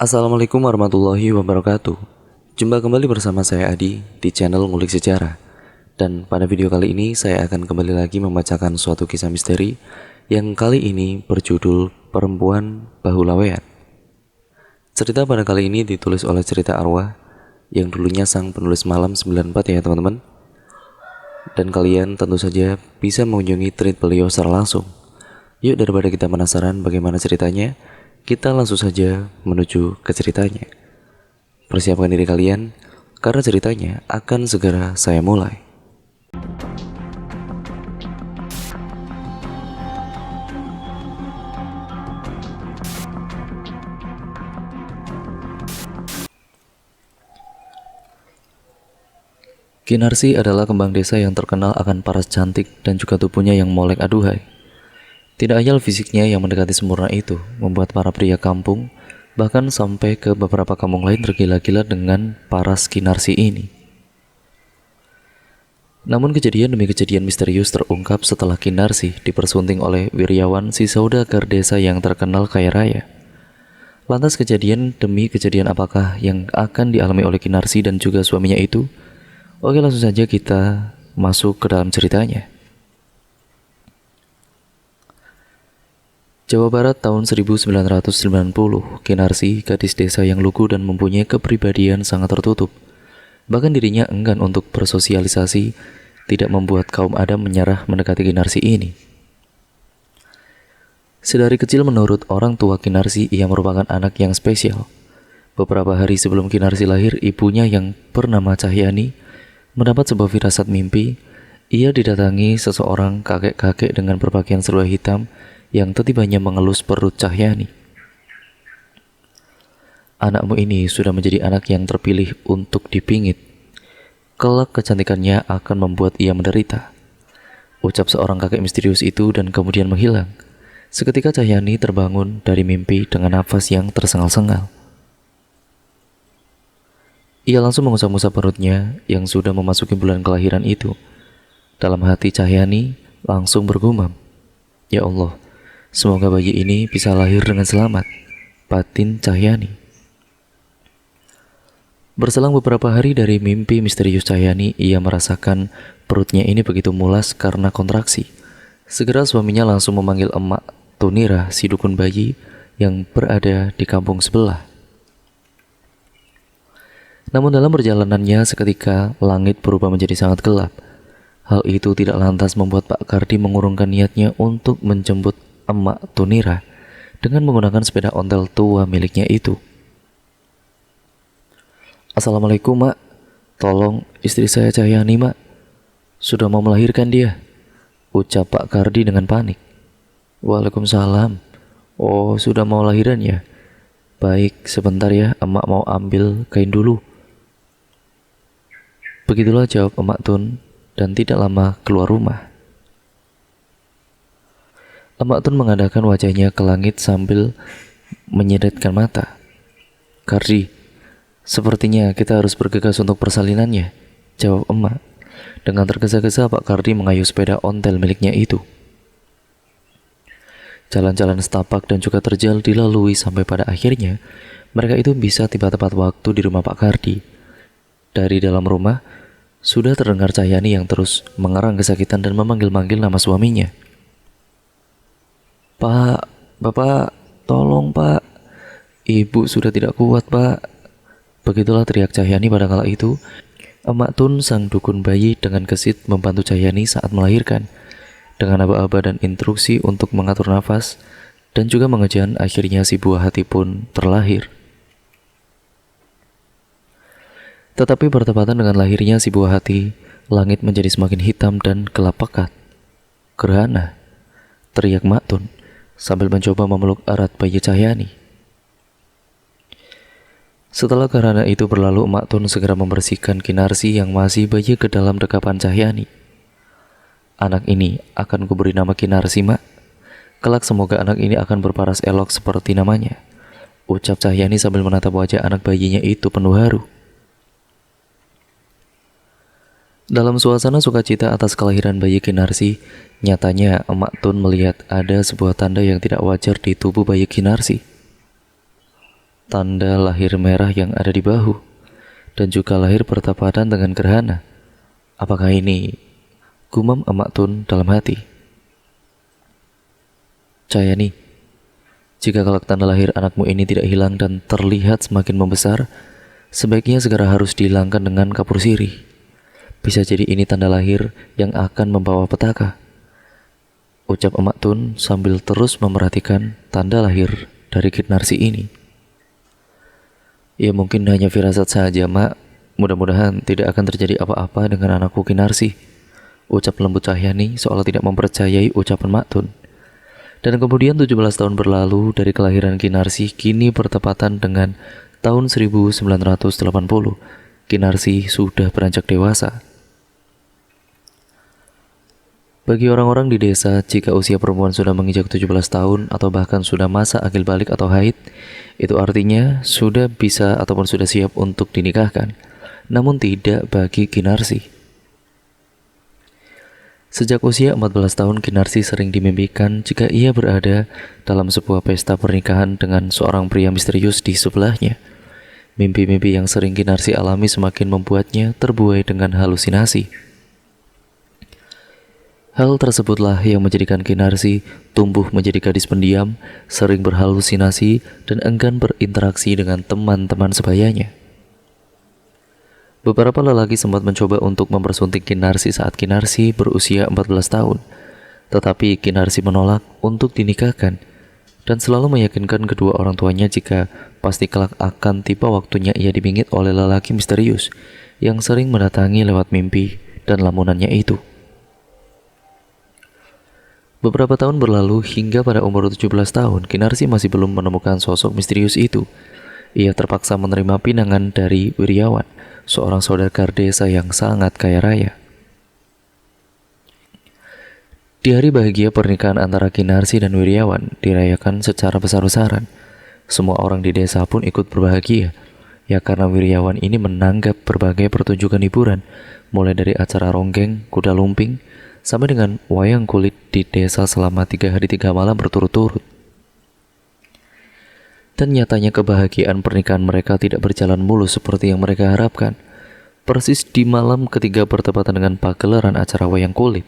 Assalamualaikum warahmatullahi wabarakatuh. Jumpa kembali bersama saya Adi di channel Ngulik Sejarah. Dan pada video kali ini saya akan kembali lagi membacakan suatu kisah misteri yang kali ini berjudul Perempuan Bahu Lawean. Cerita pada kali ini ditulis oleh Cerita Arwah yang dulunya sang penulis Malam 94 ya teman-teman. Dan kalian tentu saja bisa mengunjungi tweet beliau secara langsung. Yuk daripada kita penasaran bagaimana ceritanya, kita langsung saja menuju ke ceritanya. Persiapkan diri kalian, karena ceritanya akan segera saya mulai. Kinarsi adalah kembang desa yang terkenal akan paras cantik dan juga tubuhnya yang molek aduhai. Tidak ayal fisiknya yang mendekati sempurna itu membuat para pria kampung, bahkan sampai ke beberapa kampung lain tergila-gila dengan paras Kinarsi ini. Namun kejadian demi kejadian misterius terungkap setelah Kinarsi dipersunting oleh Wiryawan, si saudagar desa yang terkenal kaya raya. Lantas kejadian demi kejadian apakah yang akan dialami oleh Kinarsi dan juga suaminya itu? Oke, langsung saja kita masuk ke dalam ceritanya. Jawa Barat tahun 1990, Kinarsi, gadis desa yang lugu dan mempunyai kepribadian sangat tertutup. Bahkan dirinya enggan untuk bersosialisasi, tidak membuat kaum Adam menyerah mendekati Kinarsi ini. Sedari kecil menurut orang tua Kinarsi, ia merupakan anak yang spesial. Beberapa hari sebelum Kinarsi lahir, ibunya yang bernama Cahyani mendapat sebuah firasat mimpi. Ia didatangi seseorang kakek-kakek dengan berpakaian serba hitam yang tiba-tibanya mengelus perut Cahyani. Anakmu ini sudah menjadi anak yang terpilih untuk dipingit. Kelak kecantikannya akan membuat ia menderita, ucap seorang kakek misterius itu dan kemudian menghilang. Seketika Cahyani terbangun dari mimpi dengan nafas yang tersengal-sengal. Ia langsung mengusap-usap perutnya yang sudah memasuki bulan kelahiran itu. Dalam hati Cahyani langsung bergumam, "Ya Allah, semoga bayi ini bisa lahir dengan selamat," batin Cahyani. Berselang beberapa hari dari mimpi misterius Cahyani, ia merasakan perutnya ini begitu mulas karena kontraksi. Segera suaminya langsung memanggil emak Tunira, si dukun bayi yang berada di kampung sebelah. Namun dalam perjalanannya seketika langit berubah menjadi sangat gelap. Hal itu tidak lantas membuat Pak Kardi mengurungkan niatnya untuk menjemput emak Tunira dengan menggunakan sepeda ontel tua miliknya itu. "Assalamualaikum, Mak. Tolong istri saya Cahyani, Mak. Sudah mau melahirkan dia," ucap Pak Kardi dengan panik. "Waalaikumsalam. Oh, sudah mau lahiran ya? Baik, sebentar ya, emak mau ambil kain dulu." Begitulah jawab emak Tun dan tidak lama keluar rumah. Emak Tun mengadakan wajahnya ke langit sambil menyedetkan mata. "Kardi, sepertinya kita harus bergegas untuk persalinannya," jawab emak. Dengan tergesa-gesa Pak Kardi mengayuh sepeda ontel miliknya itu. Jalan-jalan setapak dan juga terjal dilalui sampai pada akhirnya mereka itu bisa tiba tepat waktu di rumah Pak Kardi. Dari dalam rumah sudah terdengar Cahyani yang terus mengerang kesakitan dan memanggil-manggil nama suaminya. "Pak, Bapak, tolong Pak. Ibu sudah tidak kuat Pak." Begitulah teriak Cahyani pada kala itu. Emak Tun, sang dukun bayi, dengan gesit membantu Cahyani saat melahirkan. Dengan aba-aba dan instruksi untuk mengatur nafas dan juga mengejan, akhirnya si buah hati pun terlahir. Tetapi bertepatan dengan lahirnya si buah hati, langit menjadi semakin hitam dan gelap pekat. "Gerhana," teriak Mak Tun sambil mencoba memeluk erat bayi Cahyani. Setelah gerhana itu berlalu, Mak Tun segera membersihkan Kinarsi yang masih bayi ke dalam dekapan Cahyani. "Anak ini akan kuberi nama Kinarsi, Mak. Kelak semoga anak ini akan berparas elok seperti namanya," ucap Cahyani sambil menatap wajah anak bayinya itu penuh haru. Dalam suasana sukacita atas kelahiran bayi Kinarsi, nyatanya Emak Tun melihat ada sebuah tanda yang tidak wajar di tubuh bayi Kinarsi. tanda lahir merah yang ada di bahu, dan juga lahir bertepatan dengan gerhana. Apakah ini? Gumam Emak Tun dalam hati. Cayani, jika kelak tanda lahir anakmu ini tidak hilang dan terlihat semakin membesar, sebaiknya segera harus dihilangkan dengan kapur sirih. Bisa jadi ini tanda lahir yang akan membawa petaka, ucap Emak Tun sambil terus memerhatikan tanda lahir dari Kinarsi ini. Ya mungkin hanya firasat saja, Mak. Mudah-mudahan tidak akan terjadi apa-apa dengan anakku Kinarsi, ucap lembut Cahyani seolah tidak mempercayai ucapan Mak Tun. Dan kemudian 17 tahun berlalu dari kelahiran Kinarsi kini bertepatan dengan tahun 1980. Kinarsi sudah beranjak dewasa. Bagi orang-orang di desa, jika usia perempuan sudah menginjak 17 tahun atau bahkan sudah masa akil balik atau haid, itu artinya sudah bisa ataupun sudah siap untuk dinikahkan. Namun tidak bagi Kinarsi. Sejak usia 14 tahun, Kinarsi sering dimimpikan jika ia berada dalam sebuah pesta pernikahan dengan seorang pria misterius di sebelahnya. Mimpi-mimpi yang sering Kinarsi alami semakin membuatnya terbuai dengan halusinasi. Hal tersebutlah yang menjadikan Kinarsi tumbuh menjadi gadis pendiam, sering berhalusinasi, dan enggan berinteraksi dengan teman-teman sebayanya. Beberapa lelaki sempat mencoba untuk mempersunting Kinarsi saat Kinarsi berusia 14 tahun, tetapi Kinarsi menolak untuk dinikahkan dan selalu meyakinkan kedua orang tuanya jika pasti kelak akan tiba waktunya ia dibingit oleh lelaki misterius yang sering mendatangi lewat mimpi dan lamunannya itu. Beberapa tahun berlalu hingga pada umur 17 tahun, Kinarsi masih belum menemukan sosok misterius itu. Ia terpaksa menerima pinangan dari Wiryawan, seorang saudagar desa yang sangat kaya raya. Di hari bahagia pernikahan antara Kinarsi dan Wiryawan dirayakan secara besar-besaran. Semua orang di desa pun ikut berbahagia, ya karena Wiryawan ini menanggap berbagai pertunjukan hiburan, mulai dari acara ronggeng, kuda lumping, sampai dengan wayang kulit di desa selama 3 hari 3 malam berturut-turut. Dan nyatanya kebahagiaan pernikahan mereka tidak berjalan mulus seperti yang mereka harapkan. Persis di malam ketiga bertepatan dengan pagelaran acara wayang kulit,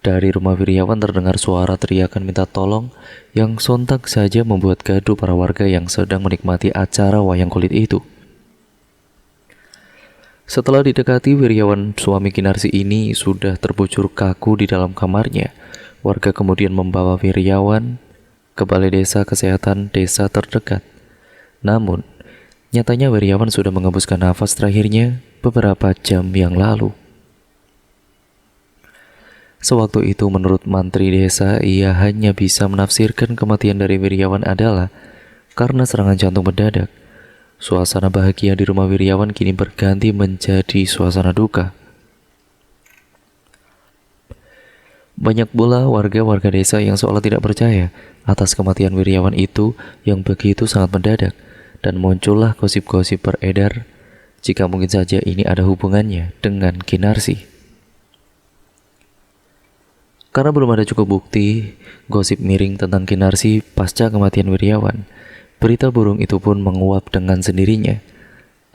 dari rumah Wiryawan terdengar suara teriakan minta tolong yang sontak saja membuat gaduh para warga yang sedang menikmati acara wayang kulit itu. Setelah didekati, Wiryawan suami Kinarsi ini sudah terbujur kaku di dalam kamarnya. Warga kemudian membawa Wiryawan ke balai desa kesehatan desa terdekat. Namun, nyatanya Wiryawan sudah mengembuskan nafas terakhirnya beberapa jam yang lalu. Sewaktu itu menurut mantri desa, ia hanya bisa menafsirkan kematian dari Wiryawan adalah karena serangan jantung mendadak. Suasana bahagia di rumah Wiryawan kini berganti menjadi suasana duka. Banyak pula warga-warga desa yang seolah tidak percaya atas kematian Wiryawan itu yang begitu sangat mendadak, dan muncullah gosip-gosip beredar jika mungkin saja ini ada hubungannya dengan Kinarsi. Karena belum ada cukup bukti gosip miring tentang Kinarsi pasca kematian Wiryawan, berita burung itu pun menguap dengan sendirinya.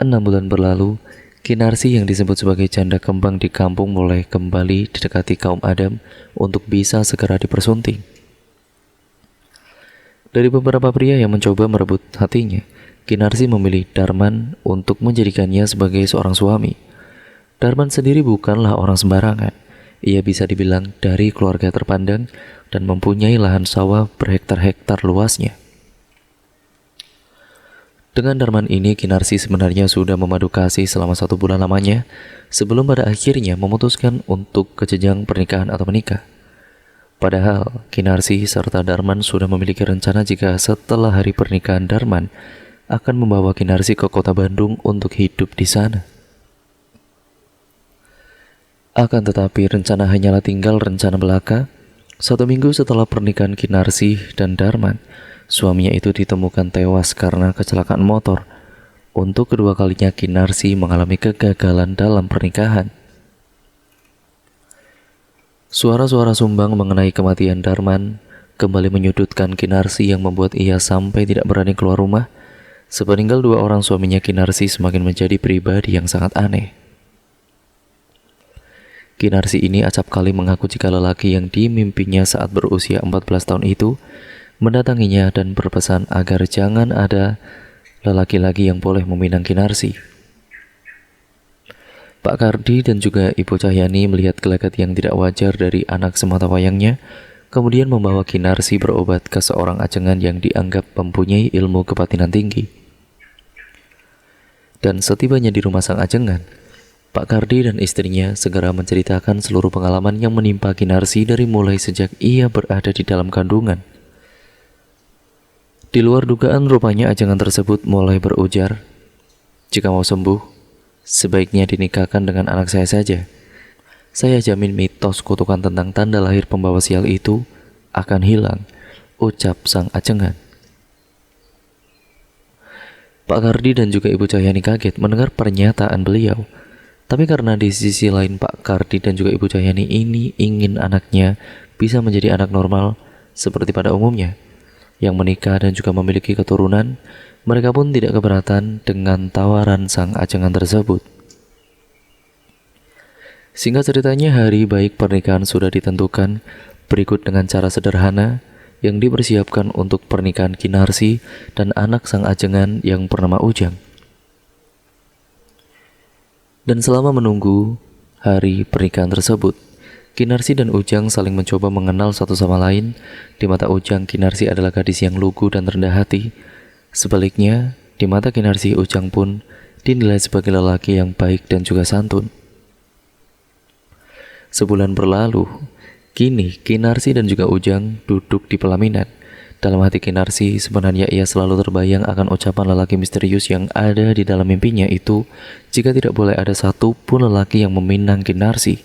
6 bulan berlalu, Kinarsi yang disebut sebagai janda kembang di kampung mulai kembali didekati kaum Adam untuk bisa segera dipersunting. Dari beberapa pria yang mencoba merebut hatinya, Kinarsi memilih Darman untuk menjadikannya sebagai seorang suami. Darman sendiri bukanlah orang sembarangan. Ia bisa dibilang dari keluarga terpandang dan mempunyai lahan sawah berhektar-hektar luasnya. Dengan Darman ini, Kinarsi sebenarnya sudah memadu kasih selama 1 bulan lamanya sebelum pada akhirnya memutuskan untuk ke jenjang pernikahan atau menikah. Padahal Kinarsi serta Darman sudah memiliki rencana jika setelah hari pernikahan Darman akan membawa Kinarsi ke kota Bandung untuk hidup di sana. Akan tetapi rencana hanyalah tinggal rencana belaka. 1 minggu setelah pernikahan Kinarsi dan Darman, suaminya itu ditemukan tewas karena kecelakaan motor. Untuk kedua kalinya Kinarsi mengalami kegagalan dalam pernikahan. Suara-suara sumbang mengenai kematian Darman kembali menyudutkan Kinarsi yang membuat ia sampai tidak berani keluar rumah. Sepeninggal dua orang suaminya, Kinarsi semakin menjadi pribadi yang sangat aneh. Kinarsi ini acap kali mengaku jika lelaki yang dimimpinya saat berusia 14 tahun itu mendatanginya dan berpesan agar jangan ada lelaki lagi yang boleh meminang Kinarsi. Pak Kardi dan juga Ibu Cahyani melihat gelagat yang tidak wajar dari anak sematawayangnya, kemudian membawa Kinarsi berobat ke seorang ajengan yang dianggap mempunyai ilmu kebatinan tinggi. Dan setibanya di rumah sang ajengan, Pak Kardi dan istrinya segera menceritakan seluruh pengalaman yang menimpa Kinarsi dari mulai sejak ia berada di dalam kandungan. Di luar dugaan, rupanya ajengan tersebut mulai berujar, "Jika mau sembuh, sebaiknya dinikahkan dengan anak saya saja. Saya jamin mitos kutukan tentang tanda lahir pembawa sial itu akan hilang," ucap sang ajengan. Pak Kardi dan juga Ibu Cahyani kaget mendengar pernyataan beliau. Tapi karena di sisi lain Pak Kardi dan juga Ibu Cahyani ini ingin anaknya bisa menjadi anak normal seperti pada umumnya, yang menikah dan juga memiliki keturunan, mereka pun tidak keberatan dengan tawaran sang ajengan tersebut. Singkat ceritanya, hari baik pernikahan sudah ditentukan, berikut dengan cara sederhana yang dipersiapkan untuk pernikahan Kinarsi dan anak sang ajengan yang bernama Ujang. Dan selama menunggu hari pernikahan tersebut, Kinarsi dan Ujang saling mencoba mengenal satu sama lain. Di mata Ujang, Kinarsi adalah gadis yang lugu dan rendah hati. Sebaliknya, di mata Kinarsi, Ujang pun dinilai sebagai lelaki yang baik dan juga santun. Sebulan berlalu, kini Kinarsi dan juga Ujang duduk di pelaminan. Dalam hati Kinarsi, sebenarnya ia selalu terbayang akan ucapan lelaki misterius yang ada di dalam mimpinya itu. Jika tidak boleh ada satu pun lelaki yang meminang Kinarsi,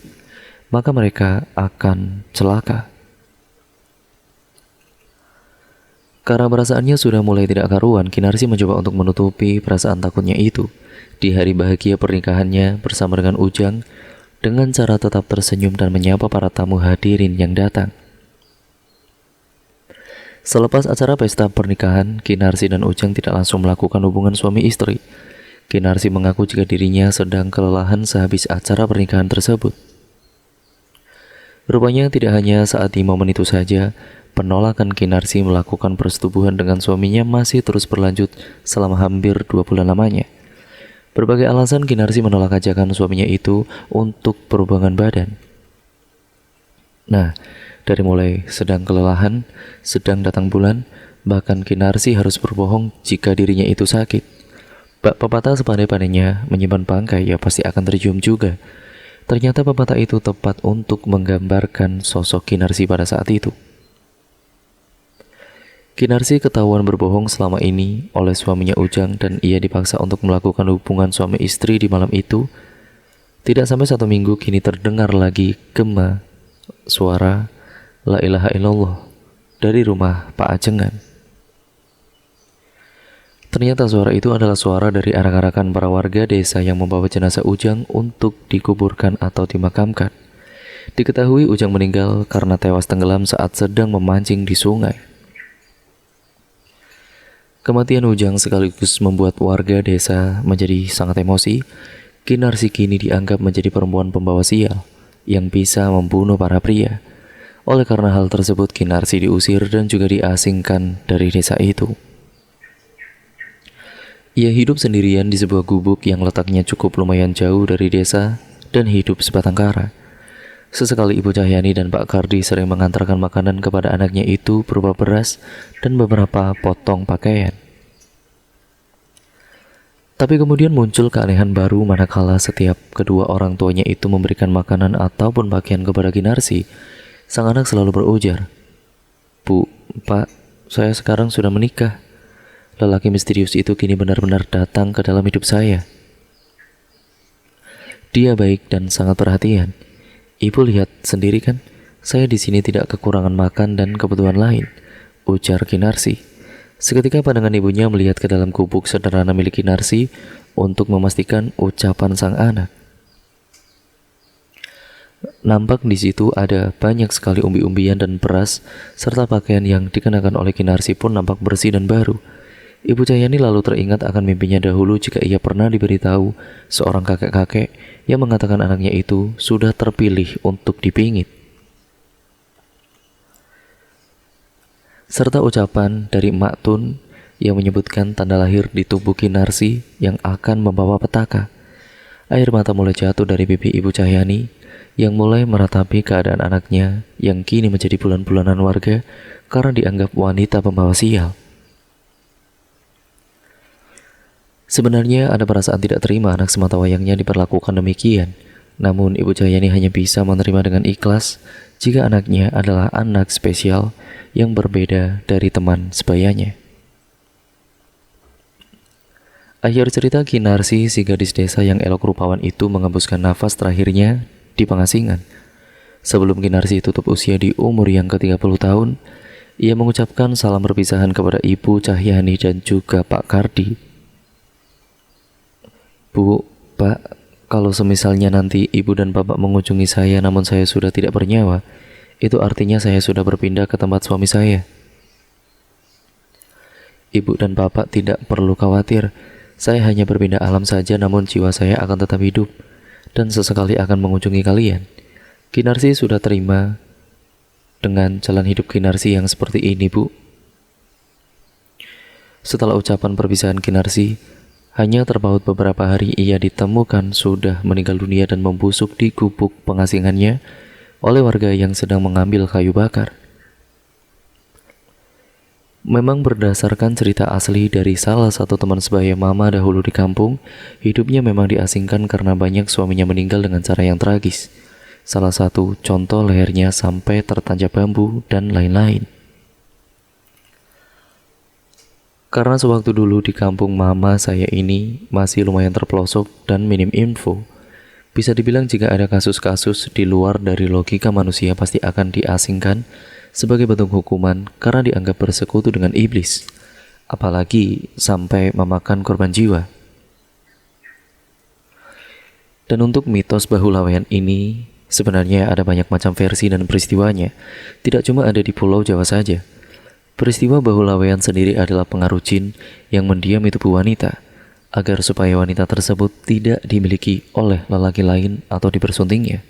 maka mereka akan celaka. Karena perasaannya sudah mulai tidak karuan, Kinarsi mencoba untuk menutupi perasaan takutnya itu. Di hari bahagia pernikahannya bersama dengan Ujang, dengan cara tetap tersenyum dan menyapa para tamu hadirin yang datang. Selepas acara pesta pernikahan, Kinarsi dan Ujang tidak langsung melakukan hubungan suami istri. Kinarsi mengaku jika dirinya sedang kelelahan sehabis acara pernikahan tersebut. Rupanya tidak hanya saat di momen itu saja, penolakan Kinarsi melakukan persetubuhan dengan suaminya masih terus berlanjut selama hampir 2 bulan lamanya. Berbagai alasan Kinarsi menolak ajakan suaminya itu untuk berhubungan badan. Nah, dari mulai sedang kelelahan, sedang datang bulan, bahkan Kinarsi harus berbohong jika dirinya itu sakit. Bak pepatah sepandai-pandainya menyimpan bangkai, ya pasti akan tercium juga. Ternyata pepatah itu tepat untuk menggambarkan sosok Kinarsi pada saat itu. Kinarsi ketahuan berbohong selama ini oleh suaminya Ujang dan ia dipaksa untuk melakukan hubungan suami istri di malam itu. Tidak sampai 1 minggu kini terdengar lagi gema suara La ilaha illallah dari rumah Pak Ajengan. Ternyata suara itu adalah suara dari arak-arakan para warga desa yang membawa jenazah Ujang untuk dikuburkan atau dimakamkan. Diketahui Ujang meninggal karena tewas tenggelam saat sedang memancing di sungai. Kematian Ujang sekaligus membuat warga desa menjadi sangat emosi. Kinarsi kini dianggap menjadi perempuan pembawa sial yang bisa membunuh para pria. Oleh karena hal tersebut, Kinarsi diusir dan juga diasingkan dari desa itu. Ia hidup sendirian di sebuah gubuk yang letaknya cukup lumayan jauh dari desa dan hidup sebatang kara. Sesekali Ibu Cahyani dan Pak Kardi sering mengantarkan makanan kepada anaknya itu berupa beras dan beberapa potong pakaian. Tapi kemudian muncul keanehan baru manakala setiap kedua orang tuanya itu memberikan makanan ataupun pakaian kepada Kinarsi. Sang anak selalu berujar, "Bu, Pak, saya sekarang sudah menikah. Lelaki misterius itu kini benar-benar datang ke dalam hidup saya. Dia baik dan sangat perhatian. Ibu lihat sendiri kan, saya di sini tidak kekurangan makan dan kebutuhan lain," ujar Kinarsi. Seketika pandangan ibunya melihat ke dalam gubuk sederhana milik Kinarsi untuk memastikan ucapan sang anak. Nampak di situ ada banyak sekali umbi-umbian dan beras, serta pakaian yang dikenakan oleh Kinarsi pun nampak bersih dan baru. Ibu Cahyani lalu teringat akan mimpinya dahulu jika ia pernah diberitahu seorang kakek-kakek yang mengatakan anaknya itu sudah terpilih untuk dipingit. Serta ucapan dari Mak Tun yang menyebutkan tanda lahir di tubuh Kinarsi yang akan membawa petaka. Air mata mulai jatuh dari pipi Ibu Cahyani yang mulai meratapi keadaan anaknya yang kini menjadi bulan-bulanan warga karena dianggap wanita pembawa sial. Sebenarnya ada perasaan tidak terima anak sematawayangnya diperlakukan demikian. Namun Ibu Cahyani hanya bisa menerima dengan ikhlas jika anaknya adalah anak spesial yang berbeda dari teman sebayanya. Akhir cerita, Kinarsi, si gadis desa yang elok rupawan itu mengembuskan nafas terakhirnya di pengasingan. Sebelum Kinarsi tutup usia di umur yang ke-30 tahun, ia mengucapkan salam perpisahan kepada Ibu Cahyani dan juga Pak Kardi. Bu, Pak, kalau semisalnya nanti Ibu dan Bapak mengunjungi saya namun saya sudah tidak bernyawa, itu artinya saya sudah berpindah ke tempat suami saya. Ibu dan Bapak tidak perlu khawatir, saya hanya berpindah alam saja namun jiwa saya akan tetap hidup dan sesekali akan mengunjungi kalian. Kinarsi sudah terima dengan jalan hidup Kinarsi yang seperti ini, Bu. Setelah ucapan perpisahan Kinarsi, hanya terpaut beberapa hari ia ditemukan sudah meninggal dunia dan membusuk di gubuk pengasingannya oleh warga yang sedang mengambil kayu bakar. Memang berdasarkan cerita asli dari salah satu teman sebaya Mama dahulu di kampung, hidupnya memang diasingkan karena banyak suaminya meninggal dengan cara yang tragis. Salah satu contoh lehernya sampai tertancap bambu dan lain-lain. Karena sewaktu dulu di kampung Mama saya ini masih lumayan terpelosok dan minim info, bisa dibilang jika ada kasus-kasus di luar dari logika manusia pasti akan diasingkan sebagai bentuk hukuman karena dianggap bersekutu dengan iblis, apalagi sampai memakan korban jiwa. Dan untuk mitos Bahulaweyan ini, sebenarnya ada banyak macam versi dan peristiwanya, tidak cuma ada di Pulau Jawa saja. Peristiwa Bahulaweyan sendiri adalah pengaruh jin yang mendiam di tubuh wanita, agar supaya wanita tersebut tidak dimiliki oleh lelaki lain atau dipersuntingnya.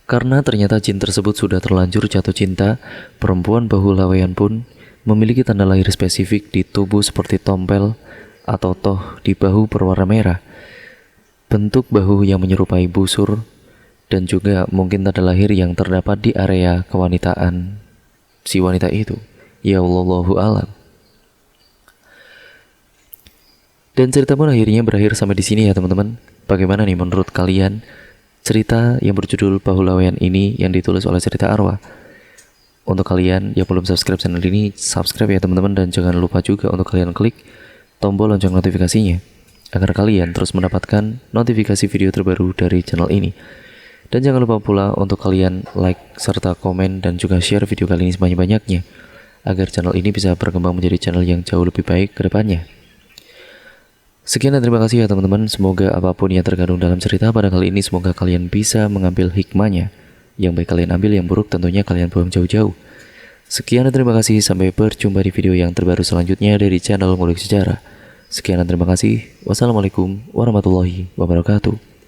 Karena ternyata jin tersebut sudah terlanjur jatuh cinta, perempuan Bahulaweyan pun memiliki tanda lahir spesifik di tubuh seperti tompel atau toh di bahu berwarna merah, bentuk bahu yang menyerupai busur, dan juga mungkin tanda lahir yang terdapat di area kewanitaan si wanita itu. Ya Allahu alam. Dan cerita pun akhirnya berakhir sampai di sini ya teman-teman. Bagaimana nih menurut kalian cerita yang berjudul Bahulaweyan ini yang ditulis oleh Cerita Arwah? Untuk kalian yang belum subscribe channel ini, subscribe ya teman-teman, dan jangan lupa juga untuk kalian klik tombol lonceng notifikasinya agar kalian terus mendapatkan notifikasi video terbaru dari channel ini. Dan jangan lupa pula untuk kalian like serta komen dan juga share video kali ini sebanyak-banyaknya agar channel ini bisa berkembang menjadi channel yang jauh lebih baik ke depannya. Sekian dan terima kasih ya teman-teman. Semoga apapun yang terkandung dalam cerita pada kali ini, semoga kalian bisa mengambil hikmahnya. Yang baik kalian ambil, yang buruk tentunya kalian buang jauh-jauh. Sekian dan terima kasih. Sampai berjumpa di video yang terbaru selanjutnya dari channel Ngulik Sejarah. Sekian dan terima kasih. Wassalamualaikum warahmatullahi wabarakatuh.